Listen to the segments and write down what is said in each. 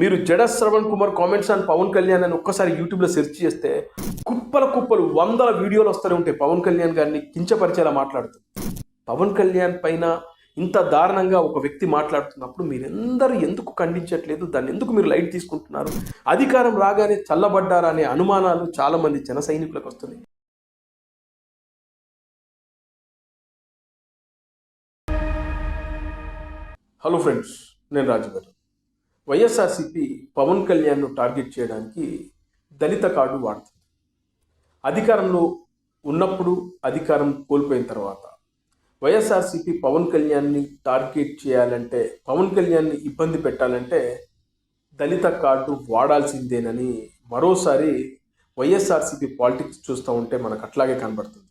మీరు జడ Shravan Kumar comments on Pawan Kalyan అని ఒక్కసారి యూట్యూబ్లో సెర్చ్ చేస్తే కుప్పల కుప్పలు వందల వీడియోలు వస్తూనే ఉంటాయి పవన్ కళ్యాణ్ గారిని కించపరిచేలా మాట్లాడుతూ. పవన్ కళ్యాణ్ పైన ఇంత దారుణంగా ఒక వ్యక్తి మాట్లాడుతున్నప్పుడు మీరెందరూ ఎందుకు ఖండించట్లేదు? దాన్ని ఎందుకు మీరు లైట్ తీసుకుంటున్నారు? అధికారం రాగానే చల్లబడ్డారా అనే అనుమానాలు చాలామంది జన సైనికులకు వస్తున్నాయి. హలో ఫ్రెండ్స్, నేను రాజు గారు. వైఎస్ఆర్సీపీ పవన్ కళ్యాణ్ను టార్గెట్ చేయడానికి దళిత కార్డు వాడుతుంది. అధికారంలో ఉన్నప్పుడు, అధికారం కోల్పోయిన తర్వాత వైఎస్ఆర్సీపీ పవన్ కళ్యాణ్ని టార్గెట్ చేయాలంటే, పవన్ కళ్యాణ్ని ఇబ్బంది పెట్టాలంటే దళిత కార్డు వాడాల్సిందేనని మరోసారి వైఎస్ఆర్సీపీ పాలిటిక్స్ చూస్తూ ఉంటే మనకు అట్లాగే కనబడుతుంది.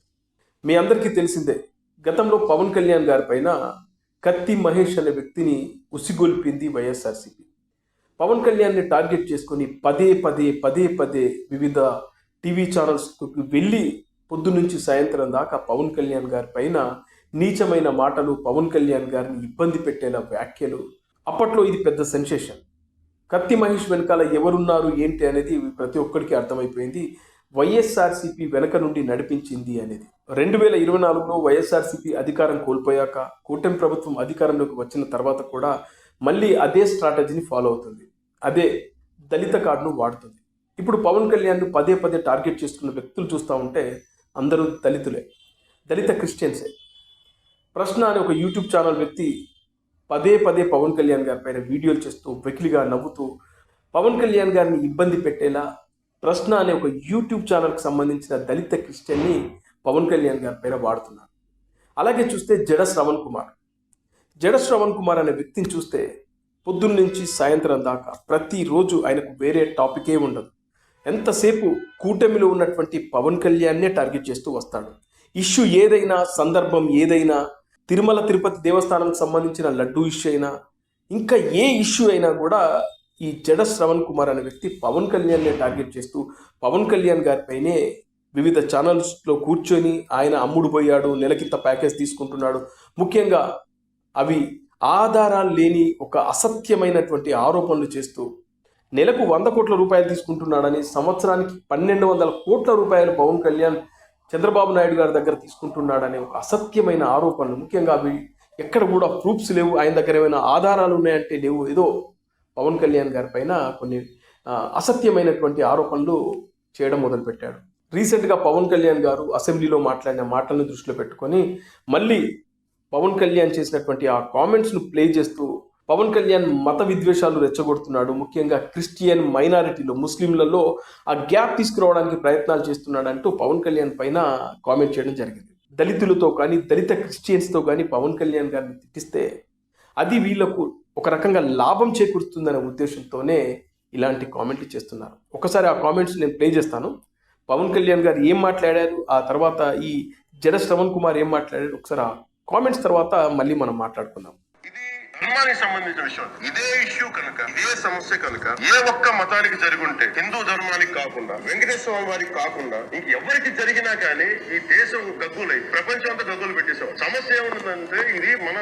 మీ అందరికీ తెలిసిందే, గతంలో పవన్ కళ్యాణ్ గారి పైన కత్తి మహేష్ అనే వ్యక్తిని ఉసిగొల్పింది వైఎస్ఆర్సీపీ. పవన్ కళ్యాణ్ని టార్గెట్ చేసుకొని పదే పదే వివిధ టీవీ ఛానల్స్కి వెళ్ళి పొద్దు నుంచి సాయంత్రం దాకా పవన్ కళ్యాణ్ గారి పైన నీచమైన మాటలు, పవన్ కళ్యాణ్ గారిని ఇబ్బంది పెట్టేలా వ్యాఖ్యలు. అప్పట్లో ఇది పెద్ద సెన్సేషన్. కత్తి మహేష్ వెనకాల ఎవరున్నారు ఏంటి అనేది ప్రతి ఒక్కరికి అర్థమైపోయింది. వైఎస్ఆర్సీపీ వెనక నుండి నడిపించింది అనేది. 2024లో వైఎస్ఆర్సీపీ అధికారం కోల్పోయాక, కూటమి ప్రభుత్వం అధికారంలోకి వచ్చిన తర్వాత కూడా మళ్ళీ అదే స్ట్రాటజీని ఫాలో అవుతుంది. అదే దళిత కార్డును వాడుతుంది. ఇప్పుడు పవన్ కళ్యాణ్ పదే టార్గెట్ చేస్తున్న వ్యక్తులు చూస్తూ ఉంటే అందరూ దళితులే, దళిత క్రిస్టియన్సే. ప్రశ్న అనే ఒక యూట్యూబ్ ఛానల్ వ్యక్తి పదే పవన్ కళ్యాణ్ గారి పైన వీడియోలు చేస్తూ వెకిలిగా నవ్వుతూ పవన్ కళ్యాణ్ గారిని ఇబ్బంది పెట్టేలా ప్రశ్న అనే ఒక యూట్యూబ్ ఛానల్కి సంబంధించిన దళిత క్రిస్టియన్ని పవన్ కళ్యాణ్ గారి పైన వాడుతున్నారు. అలాగే చూస్తే జడ శ్రవణ్ కుమార్ అనే వ్యక్తిని చూస్తే పొద్దున్న నుంచి సాయంత్రం దాకా ప్రతిరోజు ఆయనకు వేరే టాపికే ఉండదు. ఎంతసేపు కూటమిలో ఉన్నటువంటి పవన్ కళ్యాణ్నే టార్గెట్ చేస్తూ వస్తాడు. ఇష్యూ ఏదైనా, సందర్భం ఏదైనా, తిరుమల తిరుపతి దేవస్థానానికి సంబంధించిన లడ్డూ ఇష్యూ అయినా, ఇంకా ఏ ఇష్యూ అయినా కూడా ఈ జడ శ్రవణ్ కుమార్ అనే వ్యక్తి పవన్ కళ్యాణ్నే టార్గెట్ చేస్తూ పవన్ కళ్యాణ్ గారిపైనే వివిధ ఛానల్స్లో కూర్చొని ఆయన అమ్ముడు పోయాడు, నెలకింత ప్యాకేజ్ తీసుకుంటున్నాడు, ముఖ్యంగా అవి ఆధారాలు లేని ఒక అసత్యమైనటువంటి ఆరోపణలు చేస్తూ నెలకు 100 కోట్ల రూపాయలు తీసుకుంటున్నాడని, సంవత్సరానికి 1200 కోట్ల రూపాయలు పవన్ కళ్యాణ్ చంద్రబాబు నాయుడు గారి దగ్గర తీసుకుంటున్నాడనే ఒక అసత్యమైన ఆరోపణలు. ముఖ్యంగా అవి ఎక్కడ కూడా ప్రూఫ్స్ లేవు, ఆయన దగ్గర ఏమైనా ఆధారాలు ఉన్నాయంటే లేవు. ఏదో పవన్ కళ్యాణ్ గారి పైన కొన్ని అసత్యమైనటువంటి ఆరోపణలు చేయడం మొదలుపెట్టాడు. రీసెంట్గా పవన్ కళ్యాణ్ గారు అసెంబ్లీలో మాట్లాడిన మాటలను దృష్టిలో పెట్టుకొని మళ్ళీ పవన్ కళ్యాణ్ చేసినటువంటి ఆ కామెంట్స్ను ప్లే చేస్తూ పవన్ కళ్యాణ్ మత విద్వేషాలు రెచ్చగొడుతున్నాడు, ముఖ్యంగా క్రిస్టియన్ మైనారిటీలో, ముస్లింలలో ఆ గ్యాప్ తీసుకురావడానికి ప్రయత్నాలు చేస్తున్నాడు అంటూ పవన్ కళ్యాణ్ పైన కామెంట్ చేయడం జరిగింది. దళితులతో కానీ, దళిత క్రిస్టియన్స్తో కానీ పవన్ కళ్యాణ్ గారిని తిట్టిస్తే అది వీళ్లకు ఒక రకంగా లాభం చేకూరుతుందనే ఉద్దేశంతోనే ఇలాంటి కామెంట్లు చేస్తున్నారు. ఒకసారి ఆ కామెంట్స్ నేను ప్లే చేస్తాను. పవన్ కళ్యాణ్ గారు ఏం మాట్లాడారు, ఆ తర్వాత ఈ జడ శ్రవణ్ కుమార్ ఏం మాట్లాడారు, ఒకసారి ఆ కామెంట్స్ తర్వాత మళ్ళీ మనం మాట్లాడుకుందాం. ధర్మానికి సంబంధించిన విషయం. ఇదే ఇష్యూ కనుక, ఇదే సమస్య కనుక ఏ ఒక్క మతానికి జరుగుంటే, హిందూ ధర్మానికి కాకుండా, వెంకటేశ్వర వారికి కాకుండా ఇంకెవరికి జరిగినా కానీ ఈ దేశం గగ్గులై ప్రపంచం అంతా గగ్గులు పెట్టేసాం. సమస్య ఏముందంటే ఇది మన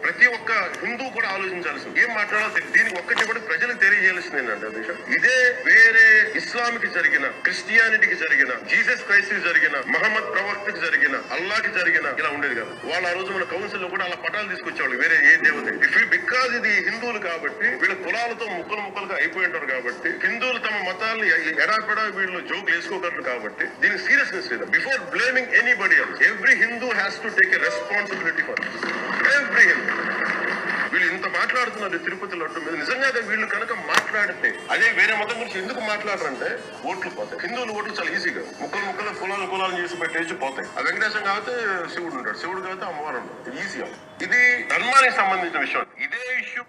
ప్రతి ఒక్క హిందూ కూడా ఆలోచించాల్సింది. ఏం మాట్లాడాలి దీనికి ఒక్కటి కూడా ప్రజలకు తెలియజేయాల్సింది ఏంటంటే, ఇదే వేరే ఇస్లాంకి జరిగిన, క్రిస్టియానిటీకి జరిగిన, జీసస్ క్రైస్ట్ కి జరిగిన, మహమ్మద్ ప్రవక్తకి జరిగిన, అల్లాకి జరిగిన ఇలా ఉండేది కదా. వాళ్ళు ఆ రోజు మన కౌన్సిల్ లో కూడా అలా పటాలు తీసుకొచ్చేవాళ్ళు వేరే ఏ దేవత. బికాజ్ ఇది హిందువులు కాబట్టి వీళ్ళ కులాలతో ముక్కలుగా అయిపోయి ఉంటారు కాబట్టి, హిందువులు తమ మతాన్ని ఎడాపెడా వీళ్ళు జోకులు వేసుకోగలరు కాబట్టి దీనికి సీరియస్నెస్ లేదు. Before blaming anybody else, every Hindu has to take a responsibility for every Hindu. వీళ్ళు ఇంత మాట్లాడుతున్నారు తిరుపతి లడ్డు మీద. నిజంగా వీళ్ళు కనుక మాట్లాడితే, అదే వేరే మతం గురించి ఎందుకు మాట్లాడరంటే ఓట్లు పోతాయి. హిందువులు ఓట్లు చాలా ఈజీగా ముక్కలు కులాలు చేసి పెట్టేసి పోతాయి. ఆ వెంకటేశ్వరం కాబట్టి శివుడు ఉంటాడు, శివుడు కాబట్టి అమ్మవారు ఉంటాడు, ఈజీగా. ఇది ధర్మానికి సంబంధించిన విషయం. ఇదే ఇష్యూ.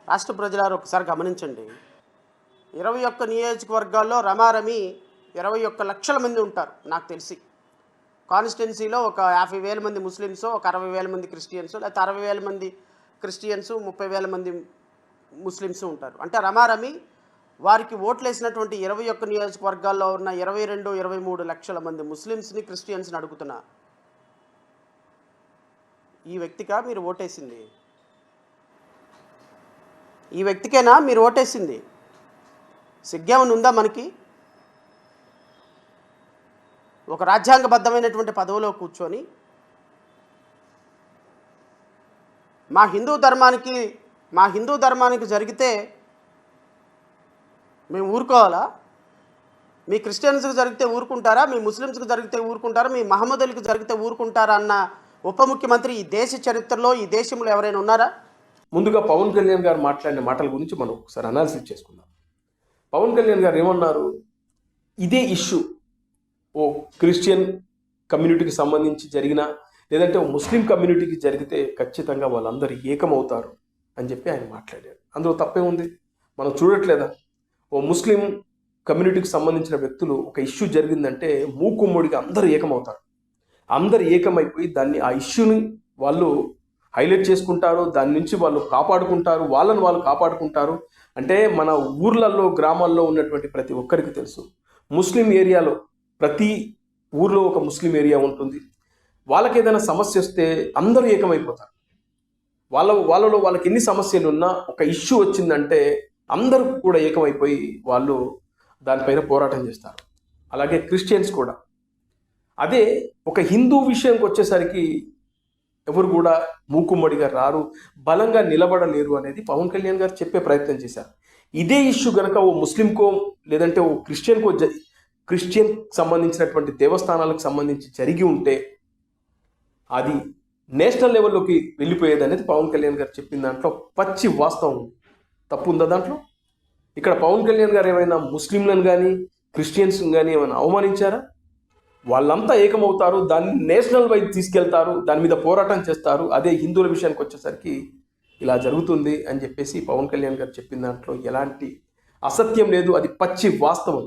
రాష్ట్ర ప్రజలారు ఒకసారి గమనించండి. 21 నియోజకవర్గాల్లో రమారమి 21 లక్షల మంది ఉంటారు నాకు తెలిసి. కాన్స్టిట్యున్సీలో ఒక 50,000 మంది ముస్లిమ్స్, ఒక 60,000 మంది క్రిస్టియన్స్, లేకపోతే 60,000 మంది క్రిస్టియన్స్, 30,000 మంది ముస్లిమ్స్ ఉంటారు. అంటే రమారమి వారికి ఓట్లు వేసినటువంటి 21 నియోజకవర్గాల్లో ఉన్న 22-23 లక్షల మంది ముస్లిమ్స్ని, క్రిస్టియన్స్ని అడుగుతున్నా, ఈ వ్యక్తిగా మీరు ఓటేసింది? ఈ వ్యక్తికేనా మీరు ఓటేసింది? సిగ్గేమని ఉందా మనకి? ఒక రాజ్యాంగబద్ధమైనటువంటి పదవిలో కూర్చొని మా హిందూ ధర్మానికి జరిగితే మేము ఊరుకోవాలా? మీ క్రిస్టియన్స్కి జరిగితే ఊరుకుంటారా? మీ ముస్లిమ్స్కి జరిగితే ఊరుకుంటారా? మీ మహమ్మదులకి జరిగితే ఊరుకుంటారా అన్న ఉప ముఖ్యమంత్రి ఈ దేశ చరిత్రలో, ఈ దేశంలో ఎవరైనా ఉన్నారా? ముందుగా పవన్ కళ్యాణ్ గారు మాట్లాడిన మాటల గురించి మనం ఒకసారి అనాలిసిస్ చేసుకుందాం. పవన్ కళ్యాణ్ గారు ఏమన్నారు? ఇదే ఇష్యూ ఓ క్రిస్టియన్ కమ్యూనిటీకి సంబంధించి జరిగిన, లేదంటే ఓ ముస్లిం కమ్యూనిటీకి జరిగితే ఖచ్చితంగా వాళ్ళందరూ ఏకమవుతారు అని చెప్పి ఆయన మాట్లాడారు. అందులో తప్పే ఉంది? మనం చూడట్లేదా? ఓ ముస్లిం కమ్యూనిటీకి సంబంధించిన వ్యక్తులు ఒక ఇష్యూ జరిగిందంటే మూకుమ్మడిగా అందరూ ఏకమవుతారు. అందరు ఏకమైపోయి ఆ ఇష్యూని వాళ్ళు హైలైట్ చేసుకుంటారు, దాని నుంచి వాళ్ళు కాపాడుకుంటారు, వాళ్ళని వాళ్ళు కాపాడుకుంటారు. అంటే మన ఊర్లలో, గ్రామాల్లో ఉన్నటువంటి ప్రతి ఒక్కరికి తెలుసు, ముస్లిం ఏరియాలో ప్రతి ఊర్లో ఒక ముస్లిం ఏరియా ఉంటుంది. వాళ్ళకి ఏదైనా సమస్య వస్తే అందరూ ఏకమైపోతారు. వాళ్ళలో వాళ్ళకి ఎన్ని సమస్యలు ఉన్నా ఒక ఇష్యూ వచ్చిందంటే అందరూ కూడా ఏకమైపోయి వాళ్ళు దానిపైన పోరాటం చేస్తారు. అలాగే క్రిస్టియన్స్ కూడా. అదే ఒక హిందూ విషయంకి వచ్చేసరికి ఎవరు కూడా మూకుమ్మడిగా రారు, బలంగా నిలబడలేరు అనేది పవన్ కళ్యాణ్ గారు చెప్పే ప్రయత్నం చేశారు. ఇదే ఇష్యూ కనుక ఓ ముస్లింకో లేదంటే ఓ క్రిస్టియన్ సంబంధించినటువంటి దేవస్థానాలకు సంబంధించి జరిగి ఉంటే అది నేషనల్ లెవెల్లోకి వెళ్ళిపోయేది అనేది పవన్ కళ్యాణ్ గారు చెప్పిన దాంట్లో పచ్చి వాస్తవం. తప్పు ఉందా దాంట్లో? ఇక్కడ పవన్ కళ్యాణ్ గారు ఏమైనా ముస్లింలను కానీ క్రిస్టియన్స్ కానీ ఏమైనా అవమానించారా? వాళ్ళంతా ఏకమవుతారు, దాన్ని నేషనల్ వైపు తీసుకెళ్తారు, దాని మీద పోరాటం చేస్తారు. అదే హిందువుల విషయానికి వచ్చేసరికి ఇలా జరుగుతుంది అని చెప్పేసి పవన్ కళ్యాణ్ గారు చెప్పిన దాంట్లో ఎలాంటి అసత్యం లేదు. అది పచ్చి వాస్తవం.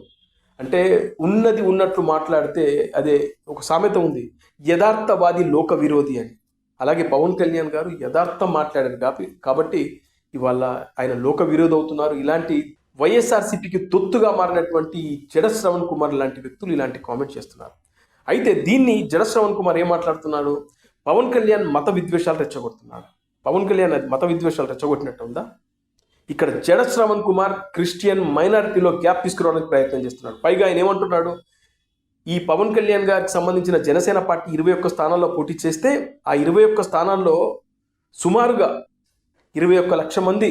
అంటే ఉన్నది ఉన్నట్లు మాట్లాడితే అదే ఒక సామెత ఉంది, యథార్థవాది లోక విరోధి అని. అలాగే పవన్ కళ్యాణ్ గారు యథార్థం మాట్లాడారు కాబట్టి ఇవాళ ఆయన లోక విరోధి అవుతున్నారు. ఇలాంటి వైఎస్ఆర్సీపీకి తొత్తుగా మారినటువంటి జడ శ్రవణ్ కుమార్ లాంటి వ్యక్తులు ఇలాంటి కామెంట్ చేస్తున్నారు. అయితే దీన్ని జడ శ్రవణ్ కుమార్ ఏం మాట్లాడుతున్నాడు? పవన్ కళ్యాణ్ మత విద్వేషాలు రెచ్చగొడుతున్నాడు. పవన్ కళ్యాణ్ అది మత విద్వేషాలు రెచ్చగొట్టినట్టు ఉందా? ఇక్కడ జడ శ్రవణ్ కుమార్ క్రిస్టియన్ మైనారిటీలో గ్యాప్ తీసుకురావడానికి ప్రయత్నం చేస్తున్నాడు. పైగా ఆయన ఏమంటున్నాడు? ఈ పవన్ కళ్యాణ్ గారికి సంబంధించిన జనసేన పార్టీ 21 స్థానాల్లో పోటీ చేస్తే ఆ 21 స్థానాల్లో సుమారుగా 21 లక్షల మంది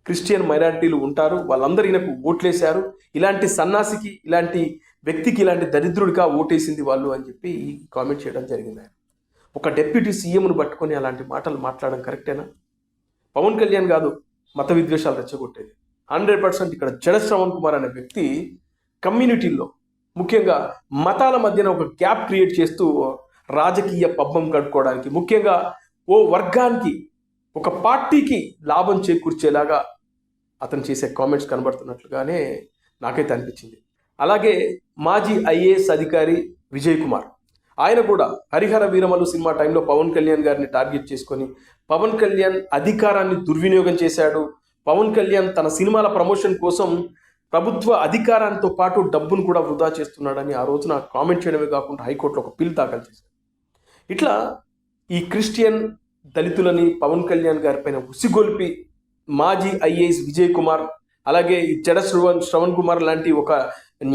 క్రిస్టియన్ మైనారిటీలు ఉంటారు. వాళ్ళందరూ ఈయనకు ఓట్లేశారు. ఇలాంటి సన్నాసికి, ఇలాంటి వ్యక్తికి, ఇలాంటి దరిద్రుడిగా ఓటేసింది వాళ్ళు అని చెప్పి కామెంట్ చేయడం జరిగింది. ఆయన ఒక డిప్యూటీ సీఎంను పట్టుకొని అలాంటి మాటలు మాట్లాడడం కరెక్టేనా? పవన్ కళ్యాణ్ కాదు మత విద్వేషాలు రెచ్చగొట్టేది. 100% ఇక్కడ జడ శ్రవణ్ కుమార్ అనే వ్యక్తి కమ్యూనిటీల్లో ముఖ్యంగా మతాల మధ్యన ఒక గ్యాప్ క్రియేట్ చేస్తూ రాజకీయ పబ్బం గడుపుకోవడానికి, ముఖ్యంగా ఓ వర్గానికి, ఒక పార్టీకి లాభం చేకూర్చేలాగా అతను చేసే కామెంట్స్ కనబడుతున్నట్లుగానే నాకైతే అనిపించింది. అలాగే మాజీ ఐఏఎస్ అధికారి విజయ్ కుమార్, ఆయన కూడా హరిహర వీరమల్లు సినిమా టైంలో పవన్ కళ్యాణ్ గారిని టార్గెట్ చేసుకొని పవన్ కళ్యాణ్ అధికారాన్ని దుర్వినియోగం చేశాడు, పవన్ కళ్యాణ్ తన సినిమాల ప్రమోషన్ కోసం ప్రభుత్వ అధికారాంతో పాటు డబ్బును కూడా వృధా చేస్తున్నాడని ఆ రోజున కామెంట్ చేయడమే కాకుండా హైకోర్టులో ఒక పిల్ దాఖలు చేశారు. ఇట్లా ఈ క్రిస్టియన్ దళితులని పవన్ కళ్యాణ్ గారి పైన ఉసిగొల్పి మాజీ ఐఏఎస్ విజయ్ కుమార్, అలాగే ఈ జడ శ్రవణ్ కుమార్ లాంటి ఒక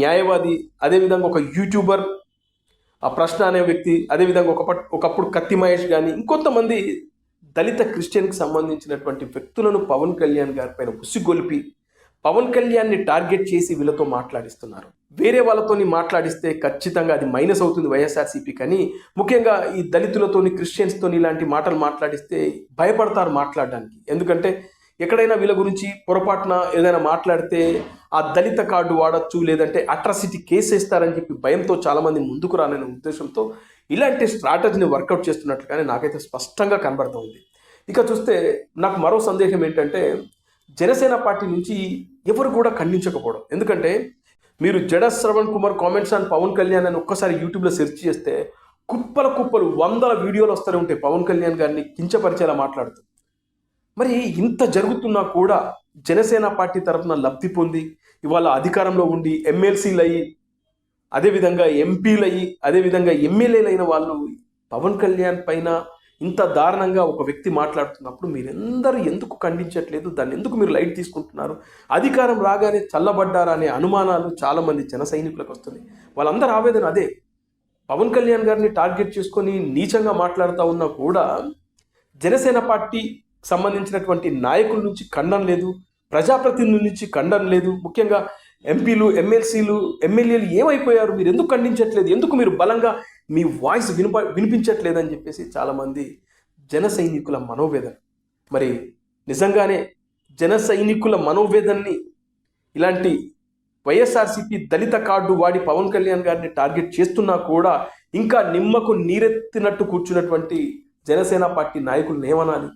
న్యాయవాది, అదేవిధంగా ఒక యూట్యూబర్ ఆ ప్రశ్న అనే వ్యక్తి, అదేవిధంగా ఒకప్పుడు కత్తి మహేష్ కానీ ఇంకొంతమంది దళిత క్రిస్టియన్కి సంబంధించినటువంటి వ్యక్తులను పవన్ కళ్యాణ్ గారి పైన ఉసిగొల్పి పవన్ కళ్యాణ్ని టార్గెట్ చేసి వీళ్ళతో మాట్లాడిస్తున్నారు. వేరే వాళ్ళతోని మాట్లాడిస్తే ఖచ్చితంగా అది మైనస్ అవుతుంది వైఎస్ఆర్సీపీ. కానీ ముఖ్యంగా ఈ దళితులతోని, క్రిస్టియన్స్తోని ఇలాంటి మాటలు మాట్లాడిస్తే భయపడతారు మాట్లాడడానికి. ఎందుకంటే ఎక్కడైనా వీళ్ళ గురించి పొరపాటున ఏదైనా మాట్లాడితే ఆ దళిత కార్డు వాడచ్చు, లేదంటే అట్రాసిటీ కేసు వేస్తారని చెప్పి భయంతో చాలామంది ముందుకు రాననే ఉద్దేశంతో ఇలాంటి స్ట్రాటజీని వర్కౌట్ చేస్తున్నట్లుగానే నాకైతే స్పష్టంగా కనబడుతుంది. ఇక చూస్తే నాకు మరో సందేహం ఏంటంటే జనసేన పార్టీ నుంచి ఎవరు కూడా ఖండించకపోవడం. ఎందుకంటే మీరు జడ శ్రవణ్ కుమార్ కామెంట్స్ ఆన్ పవన్ కళ్యాణ్ అని ఒక్కసారి యూట్యూబ్లో సెర్చ్ చేస్తే కుప్పలు వందల వీడియోలు వస్తూనే ఉంటాయి పవన్ కళ్యాణ్ గారిని కించపరిచేలా మాట్లాడుతూ. మరి ఇంత జరుగుతున్నా కూడా జనసేన పార్టీ తరఫున లబ్ధి పొంది ఇవాళ అధికారంలో ఉండి ఎమ్మెల్సీలు అయ్యి, అదేవిధంగా ఎంపీలు అయ్యి, అదేవిధంగా ఎమ్మెల్యేలు అయిన వాళ్ళు పవన్ కళ్యాణ్ పైన ఇంత దారుణంగా ఒక వ్యక్తి మాట్లాడుతున్నప్పుడు మీరందరూ ఎందుకు ఖండించట్లేదు? దాన్ని ఎందుకు మీరు లైట్ తీసుకుంటున్నారు? అధికారం రాగానే చల్లబడ్డారా అనే అనుమానాలు చాలామంది జన సైనికులకు వస్తుంది. వాళ్ళందరూ ఆవేదన అదే. పవన్ కళ్యాణ్ గారిని టార్గెట్ చేసుకొని నీచంగా మాట్లాడుతూ ఉన్నా కూడా జనసేన పార్టీ సంబంధించినటువంటి నాయకుల నుంచి ఖండన లేదు, ప్రజాప్రతినిధుల నుంచి ఖండన లేదు. ముఖ్యంగా ఎంపీలు, ఎమ్మెల్సీలు, ఎమ్మెల్యేలు ఏమైపోయారు? మీరు ఎందుకు ఖండించట్లేదు? ఎందుకు మీరు బలంగా మీ వాయిస్ వినిపించట్లేదు అని చెప్పేసి చాలామంది జన సైనికుల మనోవేదన. మరి నిజంగానే జన సైనికుల మనోవేదనని ఇలాంటి వైఎస్ఆర్సీపీ దళిత కార్డు వాడి పవన్ కళ్యాణ్ గారిని టార్గెట్ చేస్తున్నా కూడా ఇంకా నిమ్మకు నీరెత్తినట్టు కూర్చున్నటువంటి జనసేన పార్టీ నాయకులను ఏమనాలి?